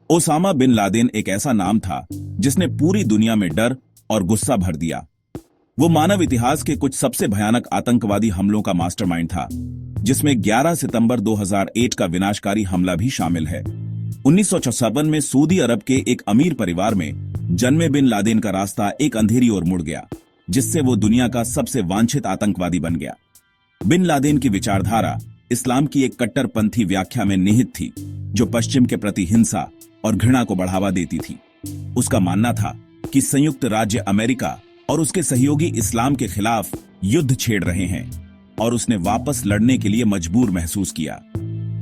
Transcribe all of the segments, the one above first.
Osama bin Laden एक ऐसा नाम था जिसने पूरी दुनिया में डर और गुस्सा भर दिया। वो मानव इतिहास के कुछ सबसे भयानक आतंकवादी हमलों का मास्टरमाइंड था, जिसमें 11 सितंबर 2001 का विनाशकारी हमला भी शामिल है। 1956 में सऊदी अरब के एक अमीर परिवार में जन्मे बिन लादेन का रास्ता एक अंधेरी ओर मुड़ गया, जिससे वो दुनिया का सबसे वांछित आतंकवादी बन गया। बिन लादेन की विचारधारा इस्लाम की एक कट्टरपंथी व्याख्या में निहित थी, जो पश्चिम के प्रति हिंसा और घृणा को बढ़ावा देती थी। उसका मानना था कि संयुक्त राज्य अमेरिका और उसके सहयोगी इस्लाम के खिलाफ युद्ध छेड़ रहे हैं और उसने वापस लड़ने के लिए मजबूर महसूस किया।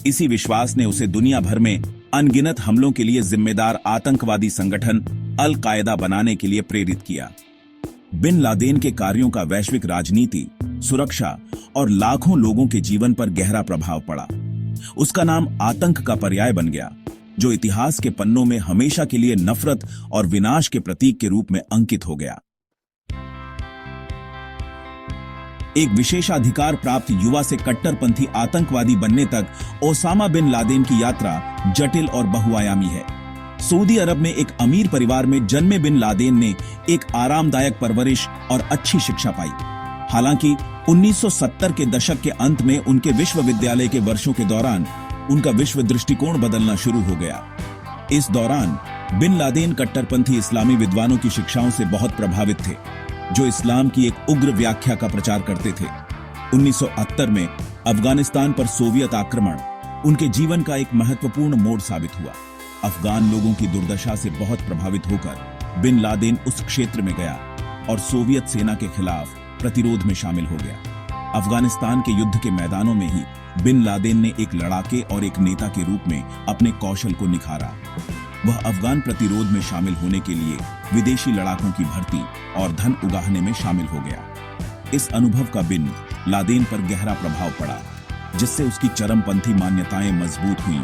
इसी विश्वास ने उसे दुनिया भर में अनगिनत हमलों के लिए जिम्मेदार आतंकवादी संगठन अल कायदा बनाने के लिए प्रेरित किया। बिन लादेन के कार्यों का वैश्विक राजनीति, सुरक्षा और लाखों लोगों के जीवन पर गहरा प्रभाव पड़ा। उसका नाम आतंक का पर्याय बन गया, जो इतिहास के पन्नों में हमेशा के लिए नफरत और विनाश के प्रतीक के रूप में अंकित हो गया। एक विशेषाधिकार प्राप्त युवा से कट्टरपंथी आतंकवादी बनने तक ओसामा बिन लादेन की यात्रा जटिल और बहुआयामी है। सऊदी अरब में एक अमीर परिवार में जन्मे बिन लादेन ने एक आरामदायक परवरिश और अच्छी शिक्षा पाई। हालांकि 1970 के दशक के अंत में उनके विश्वविद्यालय के वर्षों के दौरान उनका विश्व दृष्टिकोण बदलना शुरू हो गया। इस दौरान बिन लादेन कट्टरपंथी इस्लामी विद्वानों की शिक्षाओं से बहुत प्रभावित थे, जो इस्लाम की एक उग्र व्याख्या का प्रचार करते थे। 1978 में अफगानिस्तान पर सोवियत आक्रमण उनके जीवन का एक महत्वपूर्ण मोड़ साबित हुआ। अफगान लोगों की दुर्दशा से बहुत प्रभावित होकर बिन लादेन उस क्षेत्र में गया और सोवियत सेना के खिलाफ प्रतिरोध में शामिल हो गया। अफगानिस्तान के युद्ध के मैदानों में ही बिन लादेन ने एक लड़ाके और एक नेता के रूप में अपने कौशल को निखारा। वह अफगान प्रतिरोध में शामिल होने के लिए विदेशी लड़ाकों की भर्ती और धन उगाहने में शामिल हो गया। इस अनुभव का बिन लादेन पर गहरा प्रभाव पड़ा, जिससे उसकी चरमपंथी मान्यताएं मजबूत हुईं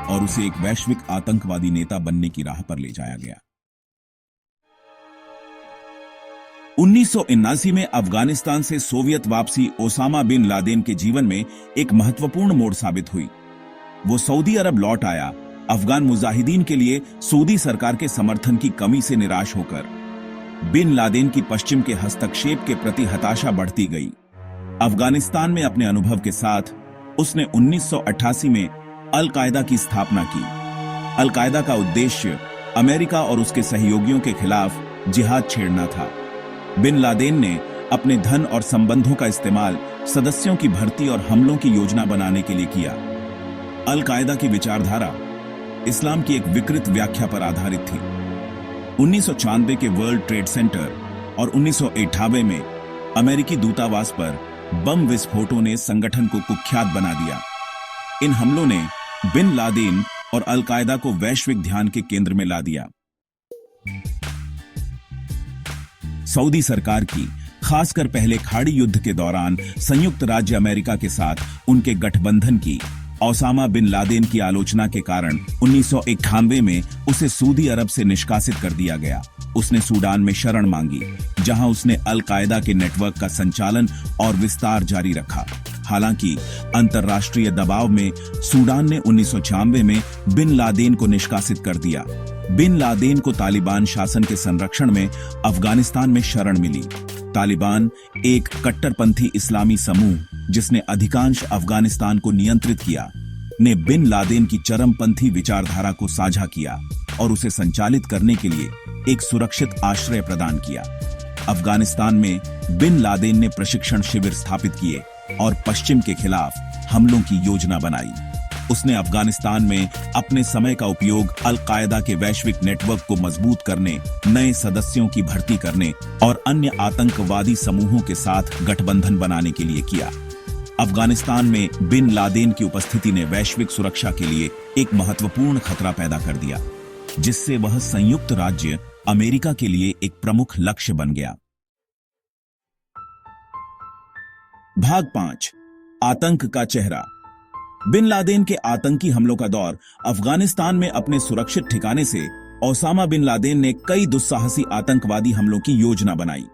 और उसे एक वैश्विक आतंकवादी नेता बनने की राह पर ले जाया गया। 1979 में अफगानिस्तान से सोवियत वापसी ओसामा बिन लादेन के जीवन में एक महत्वपूर्ण मोड़ साबित हुई। वो सऊदी अरब लौट आया, अफगान मुजाहिदीन के लिए सऊदी सरकार के समर्थन की कमी से निराश होकर। बिन लादेन की पश्चिम के हस्तक्षेप के प्रति हताशा बढ़ती गई। अफगानिस्तान में अपने अनुभव के साथ उसने 1988 में अल कायदा की स्थापना की। अल कायदा का उद्देश्य अमेरिका और उसके सहयोगियों के खिलाफ जिहाद छेड़ना था। बिन लादेन ने अपने धन और संबंधों का इस्तेमाल सदस्यों की भर्ती और हमलों की योजना बनाने के लिए किया। अल कायदा की विचारधारा इस्लाम की एक विकृत व्याख्या पर आधारित थी। 1996 के वर्ल्ड ट्रेड सेंटर और 1998 में अमेरिकी दूतावास पर बम विस्फोटों ने संगठन को कुख्यात बना दिया। इन हमलों ने बिन लादेन और अल कायदा को वैश्विक ध्यान के केंद्र में ला दिया। सऊदी सरकार की, खासकर पहले खाड़ी युद्ध के दौरान संयुक्त राज्य अमेरिका के साथ उनके गठबंधन की ओसामा बिन लादेन की आलोचना के कारण 1991 में उसे सऊदी अरब से निष्कासित कर दिया गया। उसने सूडान में शरण मांगी, जहां उसने अल कायदा के नेटवर्क का संचालन और विस्तार जारी रखा। हालांकि अंतर्राष्ट्रीय दबाव में सूडान ने 1996 में बिन लादेन को निष्कासित कर दिया। बिन लादेन को तालिबान शासन के संरक्षण में अफगानिस्तान में शरण मिली। तालिबान एक कट्टरपंथी इस्लामी समूह, जिसने अधिकांश अफगानिस्तान को नियंत्रित किया, ने बिन लादेन की चरमपंथी विचारधारा को साझा किया और उसे संचालित करने के लिए एक सुरक्षित आश्रय प्रदान किया। अफगानिस्तान में बिन लादेन ने प्रशिक्षण शिविर स्थापित किए और पश्चिम के खिलाफ हमलों की योजना बनाई। उसने अफगानिस्तान में अपने समय का उपयोग अल कायदा के वैश्विक नेटवर्क को मजबूत करने, नए सदस्यों की भर्ती करने और अन्य आतंकवादी समूहों के साथ गठबंधन बनाने के लिए किया। अफगानिस्तान में बिन लादेन की उपस्थिति ने वैश्विक सुरक्षा के लिए एक महत्वपूर्ण खतरा पैदा कर दिया, जिससे वह संयुक्त राज्य अमेरिका के लिए एक प्रमुख लक्ष्य बन गया। भाग 5, आतंक का चेहरा। बिन लादेन के आतंकी हमलों का दौर। अफगानिस्तान में अपने सुरक्षित ठिकाने से ओसामा बिन लादेन ने कई दुस्साहसी आतंकवादी हमलों की योजना बनाई।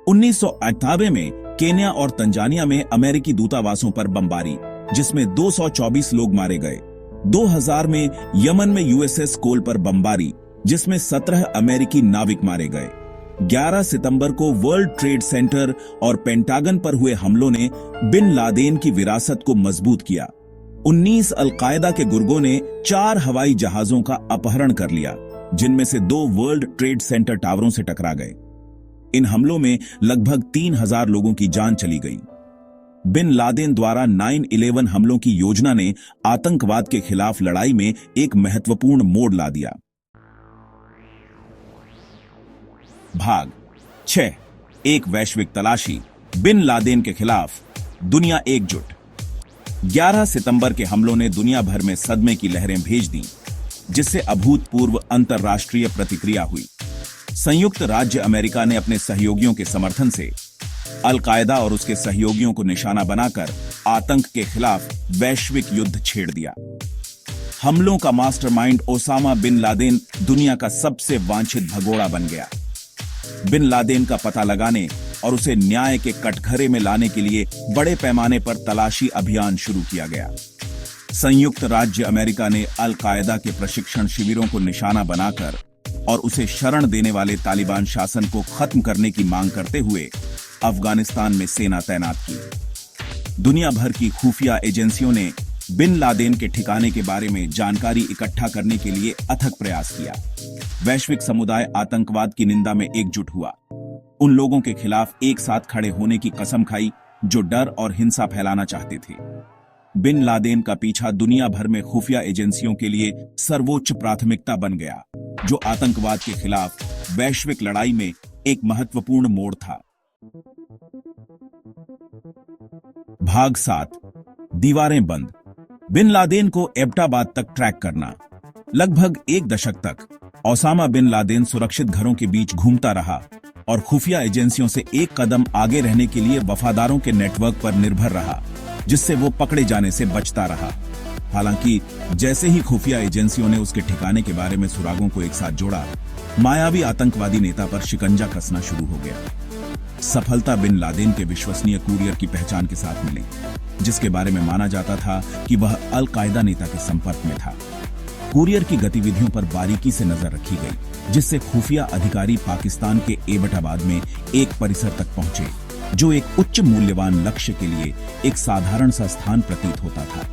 1998 में केन्या और तंजानिया में अमेरिकी दूतावासों पर बमबारी, जिसमें 224 लोग मारे गए। 2000 में यमन में यूएसएस कोल पर बमबारी, जिसमें 17 अमेरिकी नाविक मारे गए। 11 सितंबर को वर्ल्ड ट्रेड सेंटर और पेंटागन पर हुए हमलों ने बिन लादेन की विरासत को मजबूत किया। 19 अलकायदा के गुर्गों ने 4 हवाई जहाजों का अपहरण कर लिया, जिनमें से 2 वर्ल्ड ट्रेड सेंटर टावरों से टकरा गए। इन हमलों में लगभग 3000 लोगों की जान चली गई। बिन लादेन द्वारा 9/11 हमलों की योजना ने आतंकवाद के खिलाफ लड़ाई में एक महत्वपूर्ण मोड़ ला दिया। भाग 6, एक वैश्विक तलाशी, बिन लादेन के खिलाफ दुनिया एकजुट। 11 सितंबर के हमलों ने दुनिया भर में सदमे की लहरें भेज दी, जिससे अभूतपूर्व अंतर्राष्ट्रीय प्रतिक्रिया हुई। संयुक्त राज्य अमेरिका ने अपने सहयोगियों के समर्थन से अलकायदा और उसके सहयोगियों को निशाना बनाकर आतंक के खिलाफ वैश्विक युद्ध छेड़ दिया। हमलों का मास्टरमाइंड ओसामा बिन लादेन दुनिया का सबसे वांछित भगोड़ा बन गया। बिन लादेन का पता लगाने और उसे न्याय के कटघरे में लाने के लिए बड़े पैमाने पर तलाशी अभियान शुरू किया गया। संयुक्त राज्य अमेरिका ने अलकायदा के प्रशिक्षण शिविरों को निशाना बनाकर और उसे शरण देने वाले तालिबान शासन को खत्म करने की मांग करते हुए अफगानिस्तान में सेना तैनात की। दुनिया भर की खुफिया एजेंसियों ने बिन लादेन के ठिकाने के बारे में जानकारी इकट्ठा करने के लिए अथक प्रयास किया। वैश्विक समुदाय आतंकवाद की निंदा में एकजुट हुआ। उन लोगों के खिलाफ एक साथ खड़े होने की कसम खाई जो डर और हिंसा फैलाना चाहते थे। बिन लादेन का पीछा दुनिया भर में खुफिया एजेंसियों के लिए सर्वोच्च प्राथमिकता बन गया, जो आतंकवाद के खिलाफ वैश्विक लड़ाई में एक महत्वपूर्ण मोड़ था। भाग 7, दीवारें बंद, बिन लादेन को एबटाबाद तक ट्रैक करना। लगभग 1 दशक तक ओसामा बिन लादेन सुरक्षित घरों के बीच घूमता रहा और खुफिया एजेंसियों से एक कदम आगे रहने के लिए वफादारों के नेटवर्क पर निर्भर रहा, जिससे वो पकड़े जाने से बचता रहा। हालांकि जैसे ही खुफिया एजेंसियों ने उसके ठिकाने के बारे में सुरागों को एक साथ जोड़ा, मायावी आतंकवादी नेता पर शिकंजा कसना शुरू हो गया। सफलता बिन लादेन के विश्वसनीय कुरियर की पहचान के साथ मिली, जिसके बारे में माना जाता था कि वह अल कायदा नेता के संपर्क में था। कुरियर की गतिविधियों पर बारीकी से नजर रखी गई, जिससे खुफिया अधिकारी पाकिस्तान के एबटाबाद में एक परिसर तक पहुंचे, जो एक उच्च मूल्यवान लक्ष्य के लिए एक साधारण सा स्थान प्रतीत होता था।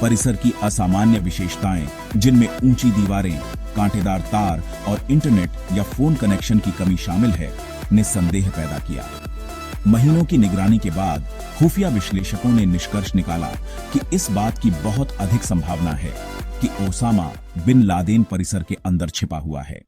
परिसर की असामान्य विशेषताएं, जिनमें ऊंची दीवारें, कांटेदार तार और इंटरनेट या फोन कनेक्शन की कमी शामिल है, ने संदेह पैदा किया। महीनों की निगरानी के बाद खुफिया विश्लेषकों ने निष्कर्ष निकाला कि इस बात की बहुत अधिक संभावना है कि ओसामा बिन लादेन परिसर के अंदर छिपा हुआ है।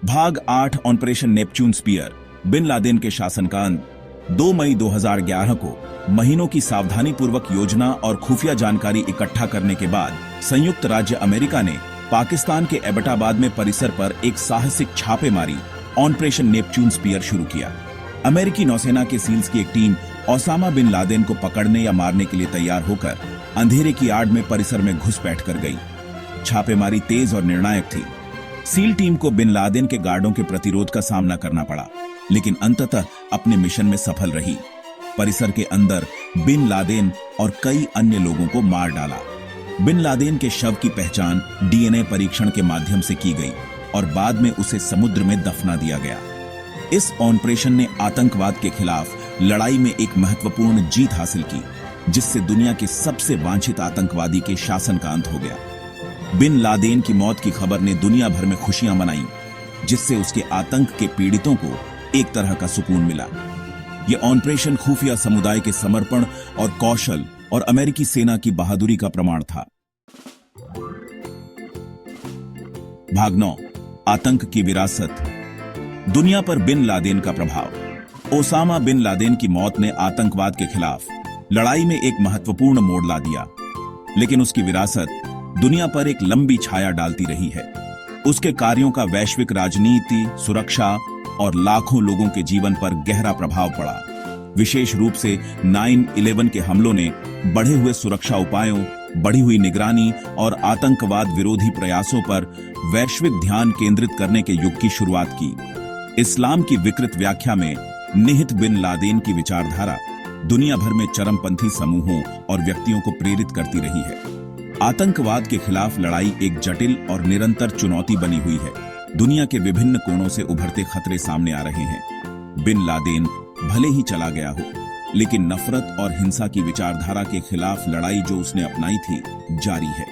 भाग 8, operation Neptune Spear, Bin Laden के शासन का अंत। 2 मई 2011 को महीनों की सावधानीपूर्वक योजना और खुफिया जानकारी इकट्ठा करने के बाद संयुक्त राज्य अमेरिका ने पाकिस्तान के एबटाबाद में परिसर पर एक साहसिक छापेमारी ऑपरेशन नेपच्यून स्पीयर शुरू किया। अमेरिकी नौसेना के सील्स की एक टीम ओसामा बिन लादेन को पकड़ने या मारने के लिए तैयार होकर अंधेरे की आड़ में परिसर में घुस बैठ कर गई। छापेमारी तेज और निर्णायक थी। सील टीम को बिन लादेन के गार्डों के प्रतिरोध का सामना करना पड़ा, लेकिन अंततः अपने मिशन में सफल रही। परिसर के अंदर बिन लादेन और कई अन्य लोगों को मार डाला। बिन लादेन के शव की पहचान डीएनए परीक्षण के माध्यम से की गई और बाद में उसे समुद्र में दफना दिया गया। इस ऑपरेशन ने आतंकवाद के खिलाफ लड़ाई में एक महत्वपूर्ण जीत हासिल की, जिससे दुनिया के सबसे वांछित आतंकवादी के शासन का अंत हो गया। बिन लादेन की मौत की खबर ने दुनिया भर में खुशियां मनाई, जिससे उसके आतंक के पीड़ितों को एक तरह का सुकून मिला। यह ऑपरेशन खुफिया समुदाय के समर्पण और कौशल और अमेरिकी सेना की बहादुरी का प्रमाण था। भाग 9, आतंक की विरासत, दुनिया पर बिन लादेन का प्रभाव। ओसामा बिन लादेन की मौत ने आतंकवाद के खिलाफ लड़ाई में एक महत्वपूर्ण मोड़ ला दिया, लेकिन उसकी विरासत दुनिया पर एक लंबी छाया डालती रही है। उसके कार्यों का वैश्विक राजनीति, सुरक्षा और लाखों लोगों के जीवन पर गहरा प्रभाव पड़ा। विशेष रूप से 9/11 के हमलों ने बढ़े हुए सुरक्षा उपायों, बढ़ी हुई निगरानी और आतंकवाद विरोधी प्रयासों पर वैश्विक ध्यान केंद्रित करने के युग की शुरुआत की। इस्लाम की विकृत व्याख्या में निहित बिन लादेन की विचारधारा दुनिया भर में चरमपंथी समूहों और व्यक्तियों को प्रेरित करती रही है। आतंकवाद के खिलाफ लड़ाई एक जटिल और निरंतर चुनौती बनी हुई है। दुनिया के विभिन्न कोनों से उभरते खतरे सामने आ रहे हैं। बिन लादेन भले ही चला गया हो, लेकिन नफरत और हिंसा की विचारधारा के खिलाफ लड़ाई जो उसने अपनाई थी, जारी है।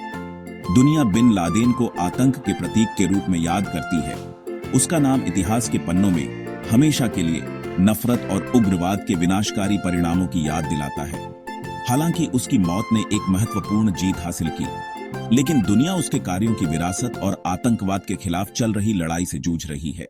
दुनिया बिन लादेन को आतंक के प्रतीक के रूप में याद करती है। उसका नाम इतिहास के पन्नों में हमेशा के लिए नफरत और उग्रवाद के विनाशकारी परिणामों की याद दिलाता है। हालांकि उसकी मौत ने एक महत्वपूर्ण जीत हासिल की, लेकिन दुनिया उसके कार्यों की विरासत और आतंकवाद के खिलाफ चल रही लड़ाई से जूझ रही है।